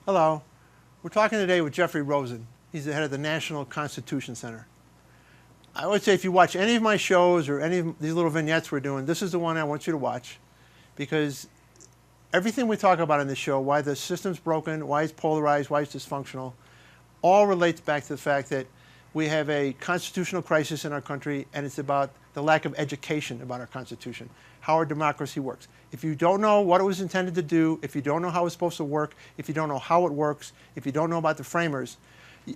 Hello. We're talking today with Jeffrey Rosen. He's the head of the National Constitution Center. I would say if you watch any of my shows or any of these little vignettes we're doing, this is the one I want you to watch, because everything we talk about in this show, why the system's broken, why it's polarized, why it's dysfunctional, all relates back to the fact that we have a constitutional crisis in our country, and it's about the lack of education about our Constitution, how our democracy works. If you don't know what it was intended to do, if you don't know how it's supposed to work, if you don't know how it works, if you don't know about the framers,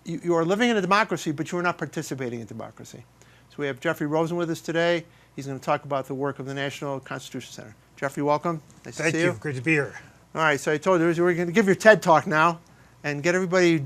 you are living in a democracy, but you are not participating in democracy. So we have Jeffrey Rosen with us today. He's going to talk about the work of the National Constitution Center. Jeffrey, welcome. Nice to see you. Thank you. Great to be here. All right, so I told you we're going to give your TED Talk now and get everybody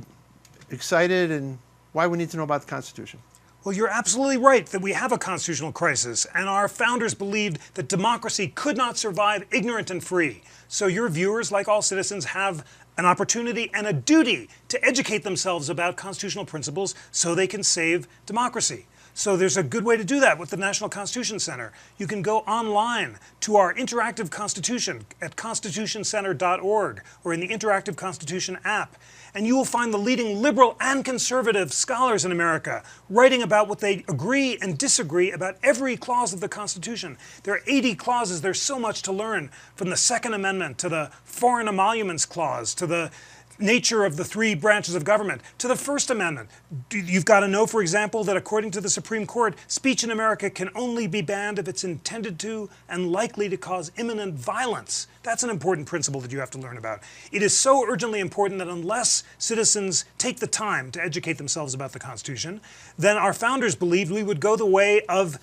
excited and why we need to know about the Constitution. Well, you're absolutely right that we have a constitutional crisis, and our founders believed that democracy could not survive ignorant and free. So your viewers, like all citizens, have an opportunity and a duty to educate themselves about constitutional principles so they can save democracy. So there's a good way to do that with the National Constitution Center. You can go online to our interactive constitution at constitutioncenter.org or in the Interactive Constitution app, and you will find the leading liberal and conservative scholars in America writing about what they agree and disagree about every clause of the Constitution. There are 80 clauses. There's so much to learn, from the Second Amendment to the Foreign Emoluments Clause to the nature of the three branches of government, to the First Amendment. You've got to know, for example, that according to the Supreme Court, speech in America can only be banned if it's intended to and likely to cause imminent violence. That's an important principle that you have to learn about. It is so urgently important that unless citizens take the time to educate themselves about the Constitution, then our founders believed we would go the way of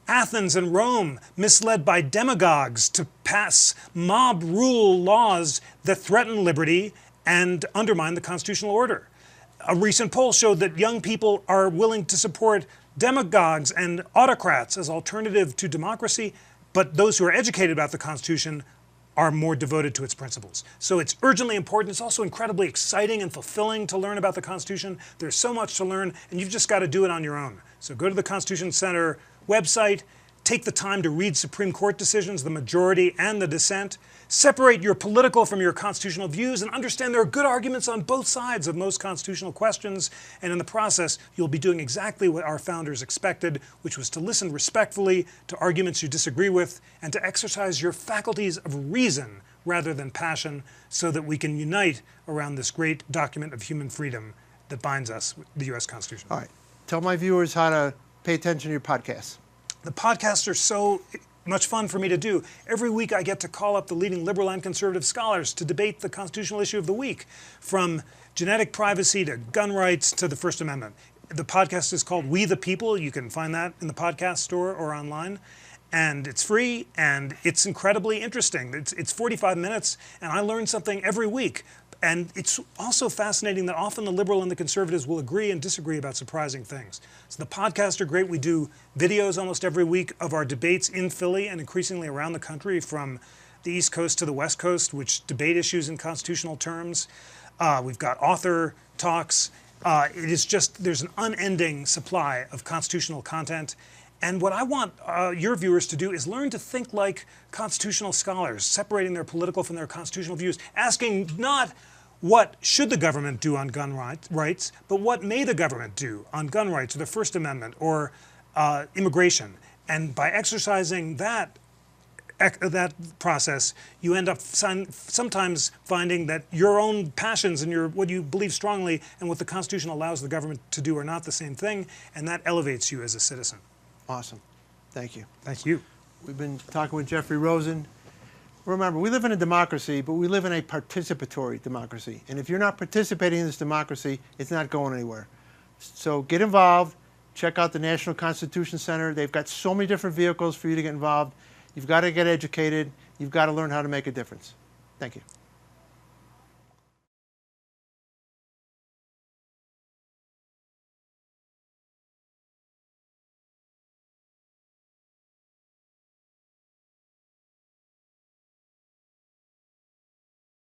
Athens and Rome, misled by demagogues to pass mob rule laws that threaten liberty and undermine the constitutional order. A recent poll showed that young people are willing to support demagogues and autocrats as alternative to democracy, but those who are educated about the Constitution are more devoted to its principles. So it's urgently important. It's also incredibly exciting and fulfilling to learn about the Constitution. There's so much to learn, and you've just got to do it on your own. So go to the Constitution Center website, take the time to read Supreme Court decisions, the majority and the dissent. Separate your political from your constitutional views and understand there are good arguments on both sides of most constitutional questions. And in the process, you'll be doing exactly what our founders expected, which was to listen respectfully to arguments you disagree with and to exercise your faculties of reason rather than passion, so that we can unite around this great document of human freedom that binds us, the U.S. Constitution. All right. Tell my viewers how to pay attention to your podcasts. The podcasts are so much fun for me to do. Every week I get to call up the leading liberal and conservative scholars to debate the constitutional issue of the week, from genetic privacy to gun rights to the First Amendment. The podcast is called We the People. You can find that in the podcast store or online. And it's free, and it's incredibly interesting. It's 45 minutes, and I learn something every week. And it's also fascinating that often the liberal and the conservatives will agree and disagree about surprising things. So the podcasts are great. We do videos almost every week of our debates in Philly and increasingly around the country, from the East Coast to the West Coast, which debate issues in constitutional terms. We've got author talks. It is just, there's an unending supply of constitutional content. And what I want your viewers to do is learn to think like constitutional scholars, separating their political from their constitutional views, asking not what should the government do on gun rights, but what may the government do on gun rights or the First Amendment or immigration. And by exercising that process, you end up sometimes finding that your own passions and what you believe strongly and what the Constitution allows the government to do are not the same thing, and that elevates you as a citizen. Awesome. Thank you. Thank you. We've been talking with Jeffrey Rosen. Remember, we live in a democracy, but we live in a participatory democracy. And if you're not participating in this democracy, it's not going anywhere. So get involved. Check out the National Constitution Center. They've got so many different vehicles for you to get involved. You've got to get educated. You've got to learn how to make a difference. Thank you.